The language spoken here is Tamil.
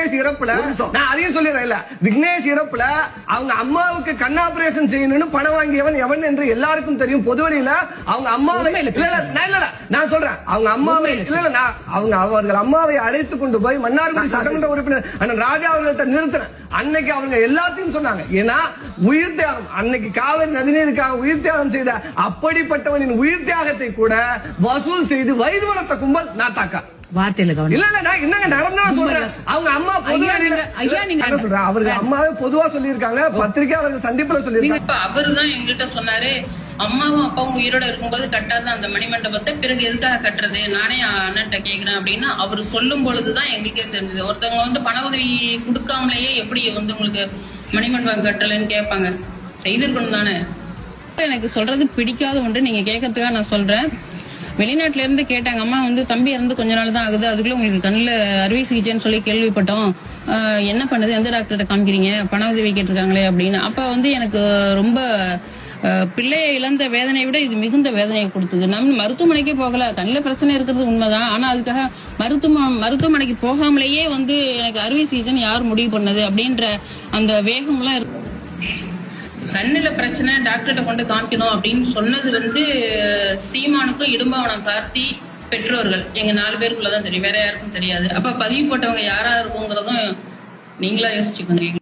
விக்னேஷ் இறப்புல நான் அதையும் சொல்லிடுறேன். இல்ல, விக்னேஷ் இறப்புல அவங்க அம்மாவுக்கு கண் ஆபரேஷன் செய்யணும்னு பணம் வாங்கியவன் எவன் என்று எல்லாருக்கும் தெரியும். பொதுவெளியில அவங்க அம்மாவை நான் சொல்றேன், அவங்க அம்மாவை அவர்கள் அம்மாவை அழைத்துக் கொண்டு போய் மன்னார்குடி சட்டமன்ற உறுப்பினர் அண்ணன் ராஜா அவர்கள்ட்ட நிறுத்தினேன். அன்னைக்கு அவங்க எல்லாத்தையும் சொன்னாங்க. ஏன்னா உயிர் தியாகம், அன்னைக்கு காவிரி நதிநீருக்காக உயிர் தியாகம் செய்த அப்படிப்பட்டவனின் உயிர் தியாகத்தை கூட வசூல் செய்து வயது வளர்த்த கும்பல் நாத்தாக்கா. வார்த்தையில கவனம் இல்ல நான் என்னங்க நடந்தா சொல்றேன். அவங்க அம்மா சொல்றேன், அவர்கள் அம்மாவே பொதுவா சொல்லியிருக்காங்க, பத்திரிகை அவர்கள் சந்திப்புல சொல்லியிருக்காங்க. அவருதான் எங்கள்கிட்ட சொன்னாரு, அம்மாவும் அப்பாவும் உயிரோட இருக்கும்போது கட்டாத அந்த மணிமண்டபத்தை பிறகு எதுக்காக கட்டுறது, நானே அண்ணன்ட்ட கேக்குறேன் அப்படின்னு அவர் சொல்லும் பொழுதுதான் எங்களுக்கே தெரிஞ்சது. ஒருத்தவங்க பண உதவி கொடுக்காமலேயே எப்படி உங்களுக்கு மணிமண்டபம் கட்டலன்னு கேட்பாங்க. செய்திருக்கணும் தானே. எனக்கு சொல்றது பிடிக்காத ஒன்று, நீங்க கேட்கறதுக்காக நான் சொல்றேன். வெளிநாட்டுல இருந்து கேட்டாங்க, அம்மா தம்பி இறந்து கொஞ்ச நாள் தான் ஆகுது, அதுக்குள்ள உங்களுக்கு கண்ணில் அறுவை சிகிச்சைன்னு சொல்லி கேள்விப்பட்டோம், என்ன பண்ணுது, எந்த டாக்டர்கிட்ட காமிக்கிறீங்க, பண உதவி கேட்டிருக்காங்களே அப்படின்னு. அப்ப எனக்கு ரொம்ப பிள்ளையை இழந்த வேதனையை விட இது மிகுந்த வேதனையை கொடுத்தது. நம்ம மருத்துவமனைக்கே போகல, கண்ணில் பிரச்சனை இருக்கிறது உண்மைதான். ஆனா அதுக்காக மருத்துவமனைக்கு போகாமலேயே எனக்கு அறுவை சிகிச்சைன்னு யார் முடிவு பண்ணது அப்படின்ற அந்த வேகம்லாம் இருக்கு. கண்ணுல பிரச்சனை டாக்டர்கிட்ட கொண்டு காமிக்கணும் அப்படின்னு சொன்னது சீமானுக்கும் இடும்பாவனம் கார்த்தி பெற்றோர்கள் எங்க 4 பேருக்குள்ளதான் தெரியும், வேற யாருக்கும் தெரியாது. அப்ப பதிவு போட்டவங்க யாரா இருக்குங்கிறதும் நீங்களா யோசிச்சுக்கோங்க.